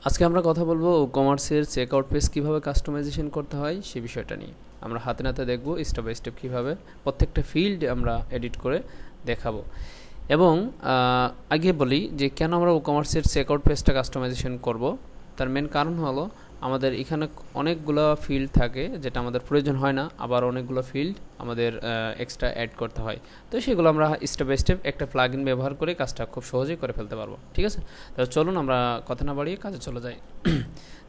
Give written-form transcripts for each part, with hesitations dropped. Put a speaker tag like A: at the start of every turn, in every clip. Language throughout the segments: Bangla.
A: আজকে আমরা কথা বলবো কমার্সের চেকআউট পেজ কিভাবে কাস্টমাইজেশন করতে হয় সেই বিষয়টা নিয়ে। আমরা হাতে নাতে দেখব স্টেপ বাই স্টেপ কীভাবে প্রত্যেকটা ফিল্ড আমরা এডিট করে দেখাবো। এবং আগে বলি যে কেন আমরা কমার্সের চেকআউট পেজটা কাস্টমাইজেশন করব। তার মেন কারণ হলো আমাদের এখানে অনেকগুলো ফিল্ড থাকে যেটা আমাদের প্রয়োজন হয় না, আবার অনেকগুলো ফিল্ড আমাদের এক্সট্রা অ্যাড করতে হয়। তো সেগুলো আমরা স্টেপ বাই স্টেপ একটা প্লাগইন ব্যবহার করে কাজটা খুব সহজেই করে ফেলতে পারবো। ঠিক আছে, তাহলে চলুন আমরা কথা না বাড়িয়ে কাজে চলে যাই।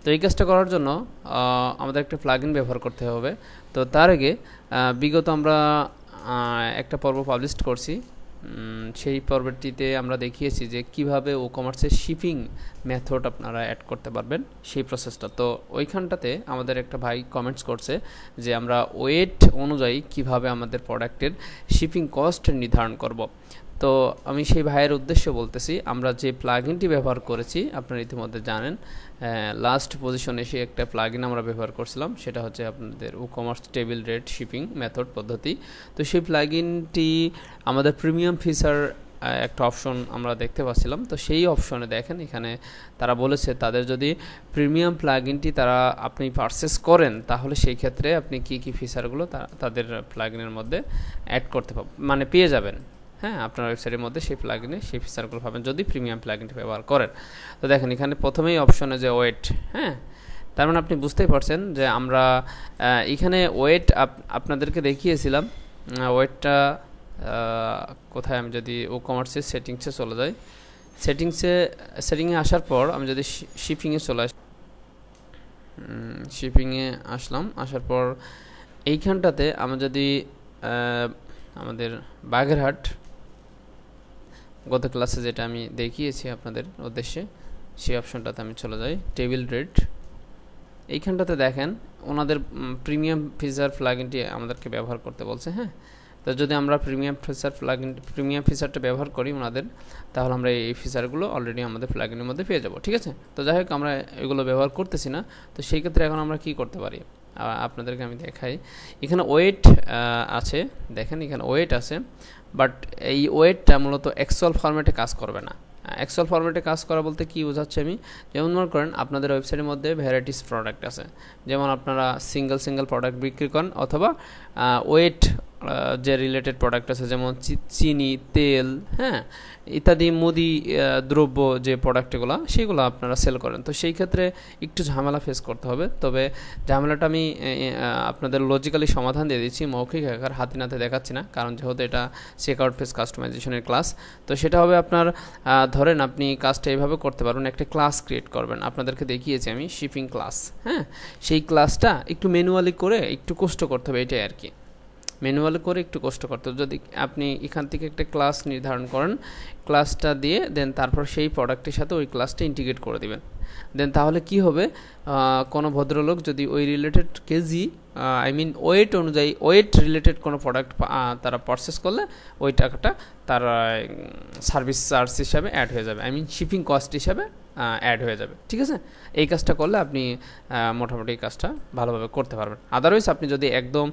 A: তো এই কাজটা করার জন্য আমাদের একটা প্লাগইন ব্যবহার করতে হবে। তো তার আগে বিগত আমরা একটা পর্ব পাবলিশ করছি, সেই পর্বটিতে আমরা দেখিয়েছি যে কিভাবে ওকমার্সের শিপিং মেথড আপনারা অ্যাড করতে পারবেন সেই প্রসেসটা। তো ওইখানটাতে আমাদের একটা ভাই কমেন্টস করছে যে আমরা ওয়েট অনুযায়ী কিভাবে আমাদের প্রোডাক্টের শিপিং কস্ট নির্ধারণ করব। তো আমি সেই ভাইয়ের উদ্দেশ্যে বলতেছি, আমরা যে প্লাগইনটি ব্যবহার করেছি আপনারা ইতিমধ্যে জানেন, লাস্ট পজিশনে এসে একটা প্লাগইন আমরা ব্যবহার করছিলাম, সেটা হচ্ছে আপনাদের ওকমার্স টেবিল রেট শিপিং মেথড পদ্ধতি। তো সেই প্লাগইনটি আমাদের প্রিমিয়াম ফিচার একটা অপশন আমরা দেখতে পাচ্ছিলাম। তো সেই অপশনে দেখেন এখানে তারা বলেছে তাদের যদি প্রিমিয়াম প্লাগইনটি আপনি পারচেস করেন তাহলে সেই ক্ষেত্রে আপনি কি ফিচারগুলো তাদের প্লাগইনের মধ্যে অ্যাড করতে মানে পেয়ে যাবেন। হ্যাঁ, আপনার ওয়েবসাইটের মধ্যে সেই প্লাগইনে সেই ফিচারগুলো পাবেন যদি প্রিমিয়াম প্লাগইনটি ব্যবহার করেন। তো দেখেন এখানে প্রথমেই অপশনে যে ওয়েট, হ্যাঁ, তার মানে আপনি বুঝতেই পারছেন যে আমরা এখানে ওয়েট আপনাদেরকে দেখিয়েছিলাম। ওয়েটটা কোথায়, আমি যদি ওকমার্সের সেটিংসে চলে যাই, সেটিংয়ে আসার পর আমি যদি শিপিংয়ে চলে আসি, শিপিংয়ে আসার পর এইখানটাতে আমরা যদি আমাদের বাগেরহাট গত ক্লাসে যেটা আমি দেখিয়েছি আপনাদের উদ্দেশ্যে সেই অপশনটাতে আমি চলে যাই, টেবিল রেট। এইখানটাতে দেখেন ওনাদের প্রিমিয়াম ফিচার প্লাগইনটি আমাদেরকে ব্যবহার করতে বলছে। হ্যাঁ, তো যদি আমরা প্রিমিয়াম ফিচারটা ব্যবহার করি ওনাদের, তাহলে আমরা এই ফিচারগুলো অলরেডি আমাদের প্লাগইনের মধ্যে পেয়ে যাব। ঠিক আছে, তো যাই হোক আমরা এগুলো ব্যবহার করতেছি না। তো সেই ক্ষেত্রে এখন আমরা কি করতে পারি আপনাদেরকে আমি দেখাই। এখানে ওয়েট আছে, দেখেন এখানে ওয়েট আছে, বাট এই ওয়েটটা মূলত এক্সেল ফরম্যাটে কাজ করবে না। এক্সেল ফরম্যাটে কাজ করা বলতে কি বোঝাচ্ছি আমি, যেমন মনে করেন আপনাদের ওয়েবসাইটের মধ্যে ভ্যারাইটিস প্রোডাক্ট আছে, যেমন আপনারা সিঙ্গেল প্রোডাক্ট বিক্রি করেন, অথবা ওয়েট যে রিলেটেড প্রোডাক্ট আছে যেমন চিনি, তেল, হ্যাঁ, ইত্যাদি মুদি দ্রব্য যে প্রোডাক্টগুলো সেগুলো আপনারা সেল করেন। তো সেই ক্ষেত্রে একটু ঝামেলা ফেস করতে হবে। তবে ঝামেলাটা আমি আপনাদের লজিক্যালি সমাধান দিয়ে দিচ্ছি, মৌখিক আকার হাতে নাতে দেখাচ্ছি না, কারণ যেহেতু এটা চেকআউট পেজ কাস্টমাইজেশনের ক্লাস। তো সেটা হবে আপনার ধরেন আপনি কাজটা এইভাবে করতে পারবেন, একটা ক্লাস ক্রিয়েট করবেন। আপনাদেরকে দেখিয়েছি আমি শিপিং ক্লাস, হ্যাঁ, সেই ক্লাসটা একটু ম্যানুয়ালি করে একটু কষ্ট করতে হবে, এটাই আর কি। ম্যানুয়ালি করে একটু কষ্ট করতে হবে। যদি আপনি এখান থেকে একটা ক্লাস নির্ধারণ করেন, ক্লাসটা দিয়ে দেন তারপর সেই প্রোডাক্টের সাথে ওই ক্লাসটা ইন্টিগ্রেট করে দিবেন, দেন তাহলে কি হবে, কোনো ভদ্রলোক যদি ওই রিলেটেড কেজি ওয়েট অনুযায়ী ওয়েট রিলেটেড কোনো প্রোডাক্ট তারা পারচেস করলে ওই টাকাটা তার সার্ভিস চার্জ হিসাবে অ্যাড হয়ে যাবে, শিপিং কস্ট হিসাবে অ্যাড হয়ে যাবে। ঠিক আছে, এই কাজটা করলে আপনি মোটামুটি এই কাজটা ভালোভাবে করতে পারবেন। আদারওয়াইজ আপনি যদি একদম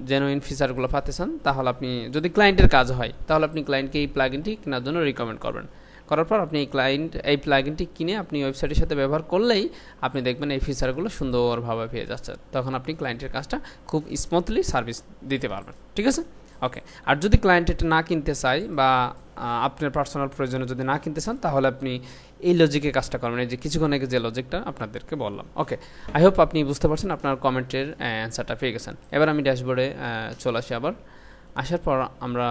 A: জেনুইন ফিচারগুলো পাতে চান, তাহলে আপনি যদি ক্লায়েন্টের কাজ হয় তাহলে আপনি ক্লায়েন্টকে এই প্লাগইনটি কেনার জন্য রিকমেন্ড করবেন। করার পর আপনি এই প্লাগইনটি কিনে আপনি ওয়েবসাইটের সাথে ব্যবহার করলেই আপনি দেখবেন এই ফিচারগুলো সুন্দরভাবে পেয়ে যাচ্ছে, তখন আপনি ক্লায়েন্টের কাজটা খুব স্মুথলি সার্ভিস দিতে পারবেন। ঠিক আছে, ওকে। আর যদি ক্লায়েন্ট এটা না কিনতে চায় বা আপনার পার্সোনাল প্রয়োজনে যদি না কিনতে চান, তাহলে আপনি এই লজিকে কাজটা করবেন, এই যে কিছুক্ষণ আগে যে লজিকটা আপনাদেরকে বললাম। ওকে, আই হোপ আপনি বুঝতে পারছেন, আপনার কমেন্টের অ্যান্সারটা পেয়ে গেছেন। এবার আমি ড্যাশবোর্ডে চলে আসি। আসার পর আমরা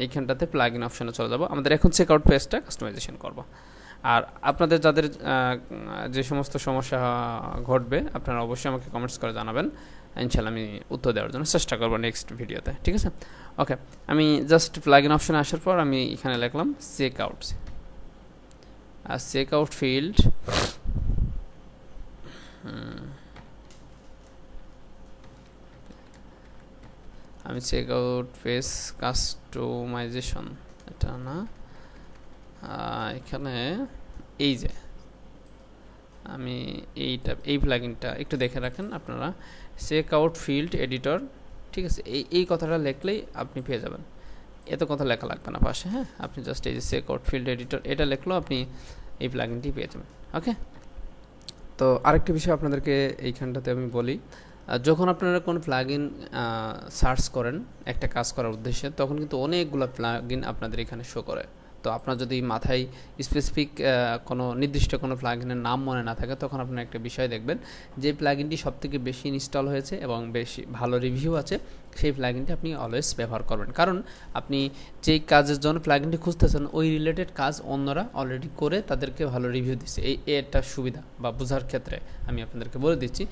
A: এইখানটাতে প্লাগইন অপশনে চলে যাব। আমাদের এখন চেকআউট পেজটা কাস্টমাইজেশন করব। আর আপনাদের যাদের যে সমস্ত সমস্যা ঘটবে আপনারা অবশ্যই আমাকে কমেন্টস করে জানাবেন, ইনশাআল্লাহ আমি উত্তর দেওয়ার জন্য চেষ্টা করব নেক্সট ভিডিওতে। ঠিক আছে, ওকে। আমি জাস্ট প্লাগইন অপশনে আসার পর আমি এখানে লিখলাম চেকআউট, আর চেকআউট ফিল্ড আমি চেকআউট পেজ কাস্টমাইজেশন, এটা না, এখানে এই যে আমি এই প্লাগইনটা একটু দেখে রাখেন আপনারা, চেকআউট ফিল্ড এডিটর। ঠিক আছে, এই কথাটা লিখলেই আপনি পেয়ে যাবেন, এত কথা লেখা লাগবে না পাশে। হ্যাঁ, আপনি জাস্ট এই যে চেকআউট ফিল্ড এডিটর এটা লিখলেও আপনি এই প্লাগইনটি পেয়ে যাবেন। ওকে, তো আরেকটা বিষয় আপনাদেরকে এইখানটাতে আমি বলি, যখন আপনারা কোনো প্লাগইন সার্চ করেন একটা কাজ করার উদ্দেশ্যে, তখন কিন্তু অনেকগুলো প্লাগইন আপনাদের এখানে শো করে। তো আপনার যদি মাথায় স্পেসিফিক কোনো নির্দিষ্ট কোনো প্লাগইনের নাম মনে না থাকে, তখন আপনার একটা বিষয় দেখবেন যে প্লাগইনটি সবথেকে বেশি ইনস্টল হয়েছে এবং বেশি ভালো রিভিউ আছে, সেই প্লাগইনটি আপনি অলওয়েজ ব্যবহার করবেন। কারণ আপনি যেই কাজের জন্য প্লাগইনটি খুঁজতেছেন ওই রিলেটেড কাজ অন্যরা অলরেডি করে তাদেরকে ভালো রিভিউ দিচ্ছে। এই একটা সুবিধা বা বোঝার ক্ষেত্রে আমি আপনাদেরকে বলে দিচ্ছি।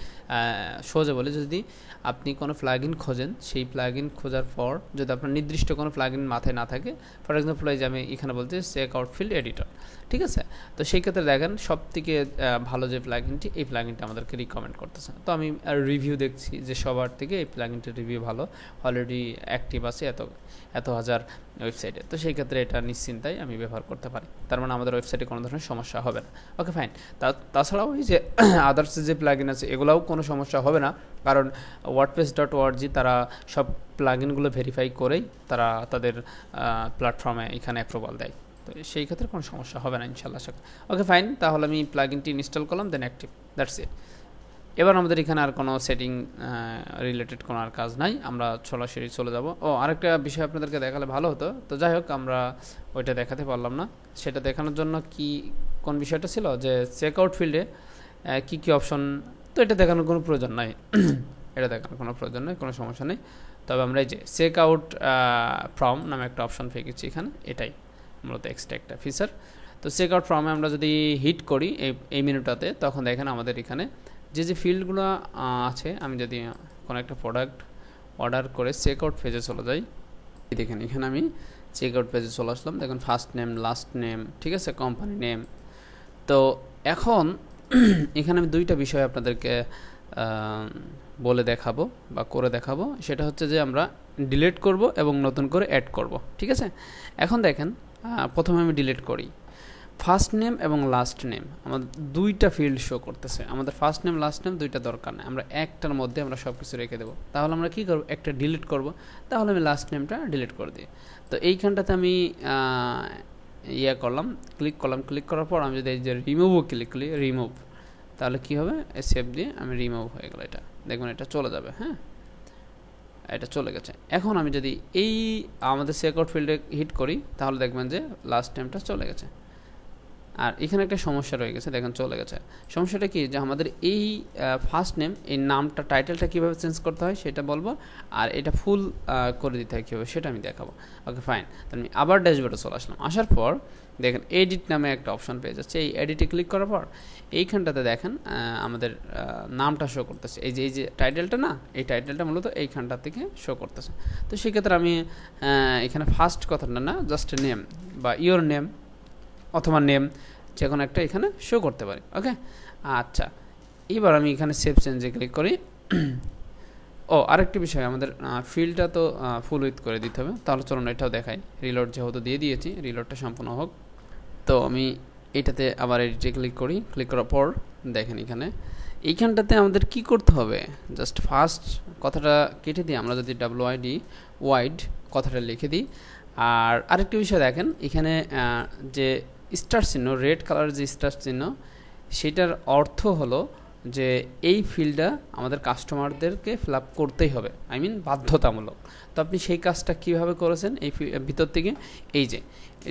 A: সহজে বলে, যদি আপনি কোনো প্লাগইন খোঁজেন, সেই প্লাগইন খোঁজার পর যদি আপনার নির্দিষ্ট কোনো প্লাগইন মাথায় না থাকে, ফর এক্সাম্পল এই যে আমি এখানে বলছি চেকআউট ফিল্ড এডিটর, ঠিক আছে, তো সেই ক্ষেত্রে দেখেন সবথেকে ভালো যে প্লাগইনটি, এই প্লাগইনটা আমাদেরকে রিকমেন্ড করতেছে। তো আমি রিভিউ দেখছি যে সবার থেকে এই প্লাগইনটির রিভিউ ভালো, অলরেডি অ্যাক্টিভ আছে এত হাজার ওয়েবসাইটে। তো সেই ক্ষেত্রে এটা নিশ্চিন্তায় আমি ব্যবহার করতে পারি, তার মানে আমাদের ওয়েবসাইটে কোনো ধরনের সমস্যা হবে না। Okay fine. তাছাড়াও এই যে আদার্স যে প্লাগইন আছে এগুলোও কোনো সমস্যা হবে না, কারণ WordPress.org তারা সব প্লাগইনগুলো ভেরিফাই করেই তারা তাদের প্ল্যাটফর্মে এখানে অ্যাপ্রুভাল দেয়। তো সেই ক্ষেত্রে কোনো সমস্যা হবে না ইনশাল্লাহ। ওকে ফাইন, তাহলে আমি প্লাগইনটি ইনস্টল করলাম, দেন অ্যাক্টিভ, দ্যাটস ইট। এবার আমাদের এখানে আর কোনো সেটিং রিলেটেড কোনো আর কাজ নাই, আমরা সরাসরি চলে যাব। আরেকটা বিষয় আপনাদেরকে দেখালে ভালো হতো, তো যাই হোক আমরা ওইটা দেখাতে পারলাম না। সেটা দেখানোর জন্য কোন বিষয়টা ছিল যে চেকআউট ফিল্ডে কী অপশন, তো এটা দেখানোর কোনো প্রয়োজন নাই এটা দেখানোর কোনো প্রয়োজন নেই, কোনো সমস্যা নেই। তবে আমরা এই যে চেকআউট ফ্রম নামে একটা অপশন পেয়ে গেছি এখানে, এটাই মূলত এক্সট্রা একটা ফিচার। তো চেকআউট ফ্রমে আমরা যদি হিট করি এই মেনুটাতে, তখন দেখেন আমাদের এখানে যে ফিল্ডগুলো আছে, আমি যদি কোনো একটা প্রোডাক্ট অর্ডার করে চেকআউট পেজে চলে যাই, দেখেন এখানে আমি চেকআউট পেজে চলে আসলাম। দেখুন ফার্স্ট নেম, লাস্ট নেম, ঠিক আছে, কোম্পানি নেম। তো এখন এখানে আমি দুইটা বিষয় আপনাদেরকে বলে দেখাবো বা করে দেখাবো, সেটা হচ্ছে যে আমরা ডিলিট করব এবং নতুন করে অ্যাড করব, ঠিক আছে। এখন দেখেন প্রথমে আমি ডিলিট করি, ফার্স্ট নেম এবং লাস্ট নেম আমাদের দুইটা ফিল্ড শো করতেছে। আমাদের ফার্স্ট নেম লাস্ট নেম দুইটা দরকার নেই, আমরা একটার মধ্যে আমরা সব কিছু রেখে দেবো। তাহলে আমরা কী করবো, একটা ডিলিট করব, তাহলে আমি লাস্ট নেমটা ডিলিট করে দিই। তো এইখানটাতে আমি করলাম, ক্লিক করলাম, ক্লিক করার পর আমি যদি এই যে রিমুভও ক্লিক করি, রিমুভ, তাহলে কী হবে, সেভ দিয়ে আমি রিমুভ হয়ে গেল, এটা দেখবেন এটা চলে যাবে। হ্যাঁ, এটা চলে গেছে। এখন আমি যদি এই আমাদের চেকআউট ফিল্ডে হিট করি, তাহলে দেখবেন যে লাস্ট নেমটা চলে গেছে। আর এখানে একটা সমস্যা রয়ে গেছে, দেখেন চলে গেছে। সমস্যাটা কি, যে আমাদের এই ফার্স্ট নেম, এই নামটা টাইটেলটা কীভাবে চেঞ্জ করতে হয় সেটা বলবো, আর এটা ফুল করে দিতে হয় কীভাবে সেটা আমি দেখাবো। ওকে ফাইন, তাহলে আমি আবার ড্যাশবোর্ডে চলে আসলাম। আসার পর দেখেন এডিট নামে একটা অপশন পেয়ে যাচ্ছে। এই এডিটে ক্লিক করার পর এইখানটাতে দেখেন আমাদের নামটা শো করতেছে। এই যে টাইটেলটা না, এই টাইটেলটা মূলত এইখানটা থেকে শো করতেছে। তো সেক্ষেত্রে আমি এখানে ফার্স্ট কথাটা না, জাস্ট নেম বা ইওর নেম অথবা নেম যে কোনো একটা এখানে শো করতে পারি। ওকে, আচ্ছা, এবার আমি এখানে সেভ চেঞ্জে ক্লিক করি। আরেকটি বিষয়, আমাদের ফিল্ডটা তো ফুল উইথ করে দিতে হবে, তাহলে চলুন এটাও দেখাই। রিলোড যেহেতু দিয়ে দিয়েছি, রিলোডটা সম্পূর্ণ হোক। তো আমি এইটাতে আবার এডিটে ক্লিক করি, ক্লিক করার পর দেখেন এখানে এইখানটাতে আমাদের কি করতে হবে, জাস্ট ফার্স্ট কথাটা কেটে দিই, আমরা যদি ওয়াইড কথাটা লিখে দিই। আর আরেকটি বিষয় দেখেন এখানে যে স্টার চিহ্ন, রেড কালারের যে স্টার চিহ্ন, সেটার অর্থ হলো যে এই ফিল্ডটা আমাদের কাস্টমারদেরকে ফিল আপ করতেই হবে, আই মিন বাধ্যতামূলক। তো আপনি সেই কাজটা কীভাবে করেছেন, এই ভিতর থেকে এই যে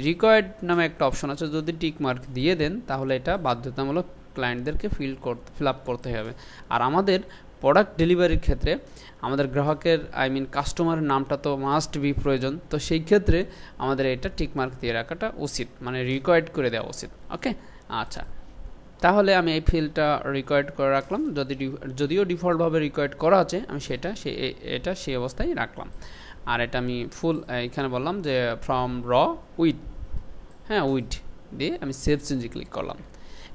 A: রিকোয়ার্ড নামে একটা অপশন আছে, যদি টিক মার্ক দিয়ে দেন তাহলে এটা বাধ্যতামূলক ক্লায়েন্টদেরকে ফিল আপ করতে হবে। আর আমাদের প্রোডাক্ট ডেলিভারির ক্ষেত্রে আমাদের গ্রাহকের কাস্টমারের নামটা তো মাস্ট বি প্রয়োজন। তো সেই ক্ষেত্রে আমাদের এটা টিক মার্ক দিয়ে রাখাটা উচিত, মানে রিকোয়ার্ড করে দেওয়া উচিত। ওকে, আচ্ছা, তাহলে আমি এই ফিল্ডটা রিকোয়ার্ড করে রাখলাম, যদিও ডিফল্টভাবে রিকোয়ার্ড করা আছে, আমি এটা সেই অবস্থায় রাখলাম। আর এটা আমি ফুল এখানে বললাম যে ফ্রম উইথ, হ্যাঁ উইথ দিয়ে আমি সেভ চেঞ্জে ক্লিক করলাম।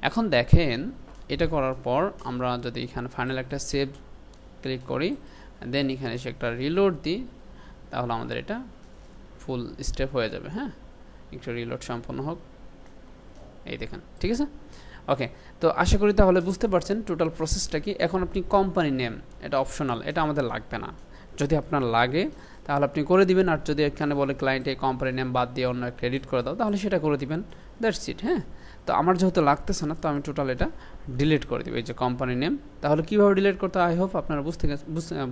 A: এখন দেখেন এটা করার পর আমরা যদি এখানে ফাইনাল একটা সেভ ক্লিক করি, দেন এখানে এসে একটা রিলোড দিই, তাহলে আমাদের এটা ফুল স্টেপ হয়ে যাবে। হ্যাঁ, একটু রিলোড সম্পন্ন হোক, এই দেখেন, ঠিক আছে। ওকে, তো আশা করি তাহলে বুঝতে পারছেন টোটাল প্রসেসটা কি। এখন আপনি কোম্পানি নেম, এটা অপশনাল, এটা আমাদের লাগবে না। যদি আপনার লাগে তাহলে আপনি করে দিবেন, আর যদি এখানে বলে ক্লায়েন্ট এই কোম্পানি নেম বাদ দিয়ে অন্য একটা এডিট করে দাও, তাহলে সেটা করে দিবেন, দ্যাটস ইট। হ্যাঁ, তো আমার যেহেতু লাগতেছে না, তো আমি টোটাল এটা ডিলিট করে দেবো, এই যে কোম্পানি নেম। তাহলে কীভাবে ডিলিট করতে হয়, আই হোপ আপনারা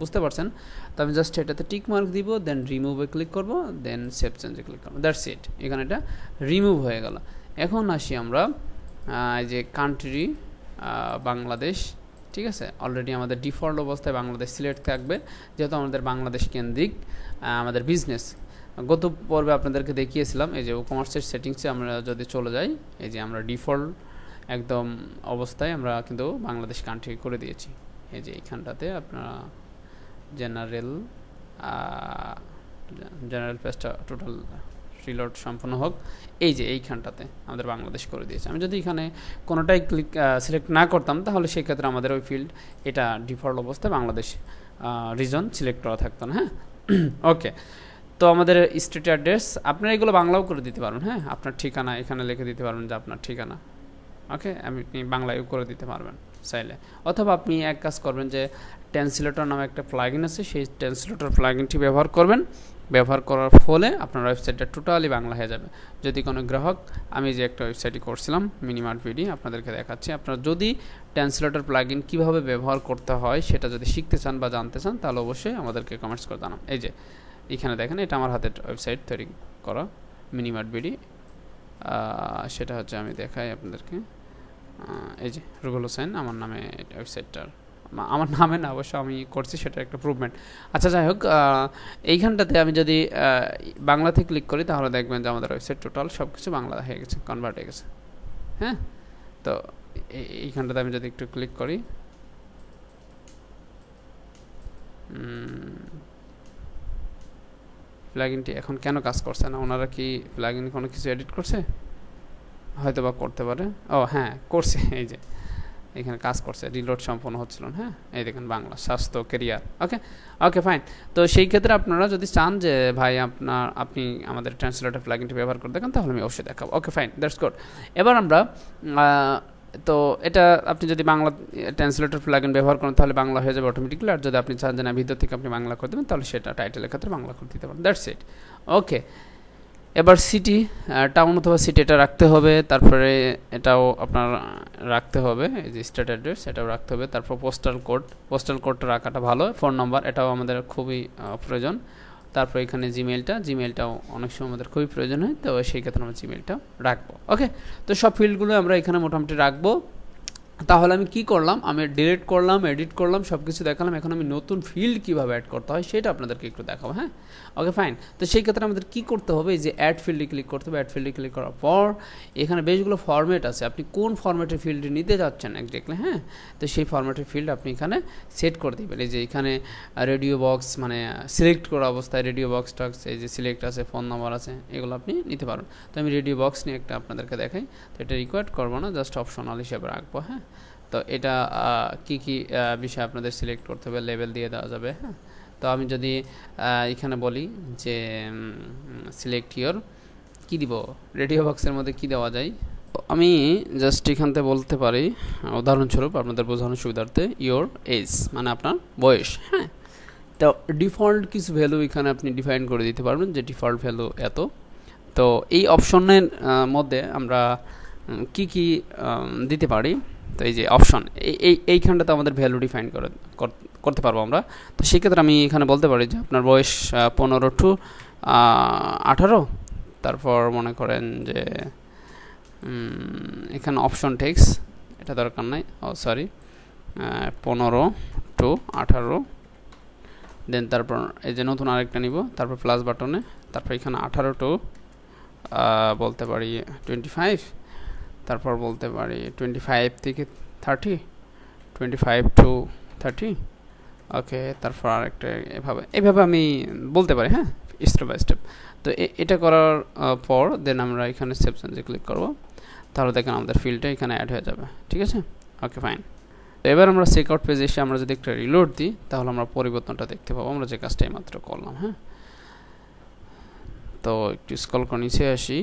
A: বুঝতে পারছেন। তো আমি জাস্ট এটাতে টিক মার্ক দিব, দেন রিমুভে ক্লিক করব, দেন সেভ চেঞ্জে ক্লিক করবো, দ্যাটস ইট। এখানে এটা রিমুভ হয়ে গেল। এখন আসি আমরা এই যে কান্ট্রি বাংলাদেশ, ঠিক আছে। অলরেডি আমাদের ডিফল্ট অবস্থায় বাংলাদেশ সিলেক্ট থাকবে, যেহেতু আমাদের বাংলাদেশ কেন্দ্রিক আমাদের বিজনেস। গত পর্বে আপনাদেরকে দেখিয়েছিলাম, এই যে WooCommerce সেটিংসে আমরা যদি চলে যাই, এই যে আমরা ডিফল্ট একদম অবস্থায় আমরা কিন্তু বাংলাদেশ কান্ট্রি করে দিয়েছি। এই যে এইখানটাতে আপনারা জেনারেল পেজটা টোটাল রিলোড সম্পন্ন হোক, এই যে এইখানটাতে আমাদের বাংলাদেশ করে দিয়েছে। আমি যদি এখানে কোনোটাই সিলেক্ট না করতাম, তাহলে সেই ক্ষেত্রে আমাদের ওই ফিল্ড এটা ডিফল্ট অবস্থায় বাংলাদেশ রিজন সিলেক্ট করা থাকতো না। হ্যাঁ, ওকে। তো আমাদের স্ট্রিট অ্যাড্রেস আপনারা এগুলো বাংলাও করে দিতে পারবেন। হ্যাঁ, আপনার ঠিকানা এখানে লিখে দিতে পারবেন যে আপনার ঠিকানা, ওকে, আপনি বাংলায়ও করে দিতে পারবেন চাইলে। অথবা আপনি এক কাজ করবেন যে ট্রান্সলেটর নামে একটা প্লাগইন আছে, সেই ট্রান্সলেটর প্লাগইনটি ব্যবহার করবেন। ব্যবহার করার ফলে আপনার ওয়েবসাইটটা টোটালি বাংলা হয়ে যাবে। যদি কোনো গ্রাহক, আমি যে একটা ওয়েবসাইটই করছিলাম মিনিমার্ট ভিডি, আপনাদেরকে দেখাচ্ছি। আপনারা যদি ট্রান্সলেটর প্লাগইন কীভাবে ব্যবহার করতে হয় সেটা যদি শিখতে চান বা জানতে চান, তাহলে অবশ্যই আমাদেরকে কমেন্টস করে জানান। এই যে এখানে দেখেন, এটা আমার হাতের ওয়েবসাইট তৈরি করা মিনিমার্ট ভিডি। সেটা হচ্ছে আমি দেখাই আপনাদেরকে, এই যে রুবেল হোসেন আমার নামে ওয়েবসাইটটার, আমার নামে না অবশ্য, আমি করছি, সেটা একটা প্রুভমেন্ট। আচ্ছা, যাই হোক, এইখানটাতে আমি যদি বাংলাতে ক্লিক করি, তাহলে দেখবেন যে আমাদের ওয়েবসাইট টোটাল সব কিছু বাংলা হয়ে গেছে, কনভার্ট হয়ে গেছে। হ্যাঁ, তো এইখানটাতে আমি যদি একটু ক্লিক করি, প্লাগইনটি এখন কেন কাজ করছে না? ওনারা কি প্লাগইন কোনো কিছু এডিট করছে? হয়তো বা করতে পারে। ও হ্যাঁ, করছে, এই যে এখানে কাজ করছে, রিলোড সম্পন্ন হচ্ছিল। হ্যাঁ, এই দেখেন বাংলা, স্বাস্থ্য, কেরিয়ার। ওকে ওকে, ফাইন। তো সেই ক্ষেত্রে আপনারা যদি চান যে ভাই আপনি আমাদের ট্রান্সলেটর প্লাগইনটি ব্যবহার করে দেখেন, তাহলে আমি অবশ্যই দেখাবো। ওকে, ফাইন, দ্যাটস গুড। এবার আমরা তো এটা আপনি যদি বাংলা ট্রান্সলেটর প্লাগইন ব্যবহার করেন, তাহলে বাংলা হয়ে যাবে অটোমেটিক্যালি। আর যদি আপনি চান যে না ভিতর থেকে আপনি বাংলা করে দেবেন, তাহলে সেটা টাইটেলের ক্ষেত্রে বাংলা করে দিতে পারেন। That's it. ওকে, এবার সিটি, টাউন অথবা সিটি এটা রাখতে হবে। তারপরে এটাও আপনার রাখতে হবে, এই যে স্টেট অ্যাড্রেস এটাও রাখতে হবে। তারপর পোস্টাল কোডটা রাখাটা ভালো। ফোন নাম্বার এটাও আমাদের খুবই প্রয়োজন। তারপর এখানে জিমেলটাও অনেক সময় আমাদের খুবই প্রয়োজন হয়, তো সেই ক্ষেত্রে আমরা জিমেলটাও রাখবো। ওকে, তো সব ফিল্ডগুলো আমরা এখানে মোটামুটি রাখবো। তাহলে আমি কি করলাম, আমি ডিলিট করলাম, এডিট করলাম, সব কিছু দেখালাম। এখন আমি নতুন ফিল্ড কীভাবে অ্যাড করতে হয় সেটা আপনাদেরকে একটু দেখাবো। হ্যাঁ, ওকে, ফাইন। তো সেই ক্ষেত্রে আমাদের কী করতে হবে, এই যে অ্যাড ফিল্ডে ক্লিক করতে হবে। অ্যাড ফিল্ডে ক্লিক করার পর এখানে বেশগুলো ফরম্যাট আছে, আপনি কোন ফরম্যাটের ফিল্ডে নিতে যাচ্ছেন একজাক্টলি। হ্যাঁ, তো সেই ফরম্যাটের ফিল্ড আপনি এখানে সেট করে দেবেন। এই যে এখানে রেডিও বক্স, মানে সিলেক্ট করা অবস্থায় রেডিও বক্স টাক্স, এই যে সিলেক্ট আছে, ফোন নাম্বার আছে, এগুলো আপনি নিতে পারেন। তো আমি রেডিও বক্স নিয়ে একটা আপনাদেরকে দেখাই। তো এটা রিকোয়ার্ড করবো না, জাস্ট অপশনাল হিসেবে রাখবো। হ্যাঁ, তো এটা কি কি বিষয় আপনাদের সিলেক্ট করতে হবে, লেভেল দিয়ে দেওয়া যাবে। হ্যাঁ, তো আমি যদি এখানে বলি যে সিলেক্ট ইয়োর, কী দিব, রেডিও বক্সের মধ্যে কি দেওয়া যায়, আমি জাস্ট এখান থেকে বলতে পারি উদাহরণস্বরূপ আপনাদের বোঝানোর সুবিধার্থে, ইয়োর এজ মানে আপনার বয়স। হ্যাঁ, তো ডিফল্ট কিছু ভ্যালু এখানে আপনি ডিফাইন করে দিতে পারবেন, যে ডিফল্ট ভ্যালু এত। তো এই অপশনের মধ্যে আমরা কি কি দিতে পারি, তো এই যে অপশন, এইখানটাতে আমাদের ভ্যালু ডিফাইন করতে পারবো আমরা। তো সেক্ষেত্রে আমি এখানে বলতে পারি যে আপনার বয়স 15 to 18। তারপর মনে করেন যে এখানে অপশন টেক্স, এটা দরকার নাই, সরি, 15 to 18। দেন তারপর এই যে নতুন আরেকটা নিব, তারপর প্লাস বাটনে, তারপর এখানে 18 to বলতে পারি 25। তারপর বলতে পারি 25 থেকে 30, 25 to 30। ওকে, তারপর আরেকটা এভাবে আমি বলতে পারি। হ্যাঁ, স্টেপ বাই স্টেপ। তো এটা করার পর দেন আমরা এখানে সেভ চেঞ্জে ক্লিক করব। তাহলে দেখেন আমাদের ফিল্ডটা এখানে অ্যাড হয়ে যাবে। ঠিক আছে, ওকে, ফাইন। তো এবার আমরা চেকআউট পেজে এসে আমরা যদি একটা রিলোড দিই, তাহলে আমরা পরিবর্তনটা দেখতে পাবো, আমরা যে কাজটাই মাত্র করলাম। হ্যাঁ, তো একটু স্ক্রল করে নিচে আসি।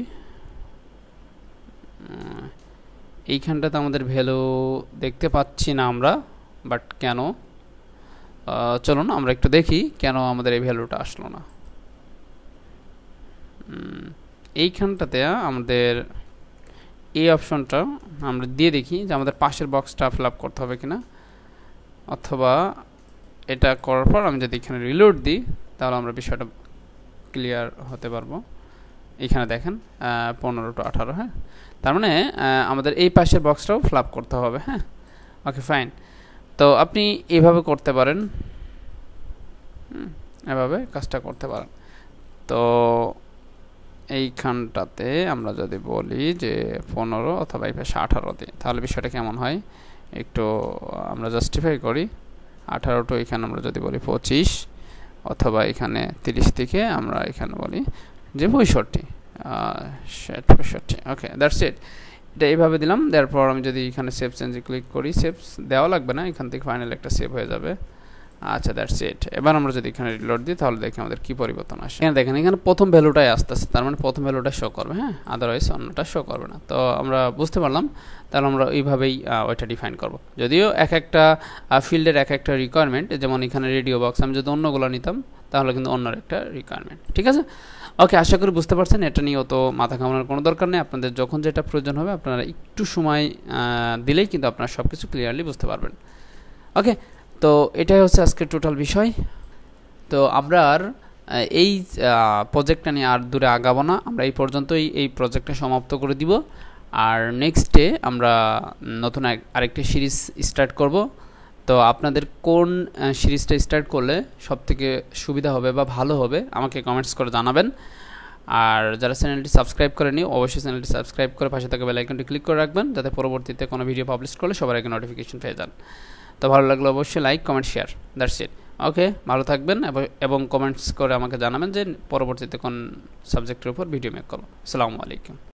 A: এইখানটাতে আমাদের ভ্যালু দেখতে পাচ্ছি না আমরা, বাট কেন, চলুন আমরা একটু দেখি কেন আমাদের এই ভ্যালুটা আসলো না। এইখানটাতে আমাদের এই অপশনটা আমরা দিয়ে দেখি যে আমাদের পাশের বক্সটা ফিল আপ করতে হবে কিনা, অথবা এটা করার পর আমি যদি এখানে রিলোড দিই তাহলে আমরা বিষয়টা ক্লিয়ার হতে পারবো। এখানে দেখেন 15 to 18, হ্যাঁ, তার মানে আমাদের এই পাশের বক্সটাও ফিল আপ করতে হবে। হ্যাঁ, ওকে ফাইন। তো আপনি এভাবে করতে পারেন, এভাবে কাজটা করতে পারেন। তো এইখানটাতে আমরা যদি বলি যে 15 অথবা এই পাশে 18 দিই তাহলে বিষয়টা কেমন হয় একটু আমরা জাস্টিফাই করি। 18 টু এখানে আমরা যদি বলি 25, অথবা এখানে 30 থেকে আমরা এখানে বলি যে 65, ওকে দ্যাটস ইট। এটা এইভাবে দিলাম, দেওয়ার পর আমি যদি এখানে সেভ চেঞ্জে ক্লিক করি, সেভ দেওয়া লাগবে না, এখান থেকে ফাইনাল একটা সেভ হয়ে যাবে। আচ্ছা দ্যাটস ইট। এবার আমরা যদি এখানে রিলোড দিই তাহলে দেখি আমাদের কি পরিবর্তন আসে। এখানে দেখেন এখানে প্রথম ভ্যালুটাই আসতেছে, তার মানে প্রথম ভ্যালুটা শো করবে, হ্যাঁ, আদারওয়াইজ অন্যটা শো করবে না। তো আমরা বুঝতে পারলাম, তাহলে আমরা এইভাবেই ওইটা ডিফাইন করব। যদিও এক একটা ফিল্ডের এক একটা রিকোয়ারমেন্ট, যেমন এখানে রেডিও বক্স, আমি যদি অন্যগুলো নিতাম তাহলে কিন্তু অন্য একটা রিকোয়ারমেন্ট। ঠিক আছে, ওকে, আশা করি বুঝতে পারছেন। এটা নিয়ে অত মাথা ঘামানোর কোনো দরকার নেই। আপনাদের যখন যেটা প্রয়োজন হবে আপনারা একটু সময় দিলেই কিন্তু আপনারা সব কিছু ক্লিয়ারলি বুঝতে পারবেন। ওকে, তো এটাই হচ্ছে আজকের টোটাল বিষয়। তো আমরা আর এই প্রজেক্টটা নিয়ে আর দূরে আগাবো না, আমরা এই পর্যন্তই এই প্রজেক্টটা সমাপ্ত করে দিব। আর নেক্সট ডে আমরা নতুন আরেকটি সিরিজ স্টার্ট করব। তো আপনাদের কোন সিরিজটা স্টার্ট করলে সবথেকে সুবিধা হবে বা ভালো হবে আমাকে কমেন্টস করে জানাবেন। আর যারা চ্যানেলটি সাবস্ক্রাইব করেনি অবশ্যই চ্যানেলটি সাবস্ক্রাইব করে পাশে থাকা বেল আইকনটি ক্লিক করে রাখবেন, যাতে পরবর্তীতে কোনো ভিডিও পাবলিশ করলে সবার আগে নোটিফিকেশন পেয়ে যান। তো ভালো লাগলে অবশ্যই like, comment, share, that's it. Okay, ভালো থাকবেন এবং কমেন্টস করে আমাকে জানাবেন যে পরবর্তীতে কোন সাবজেক্টের উপর ভিডিও মেক করব। আসসালামু আলাইকুম।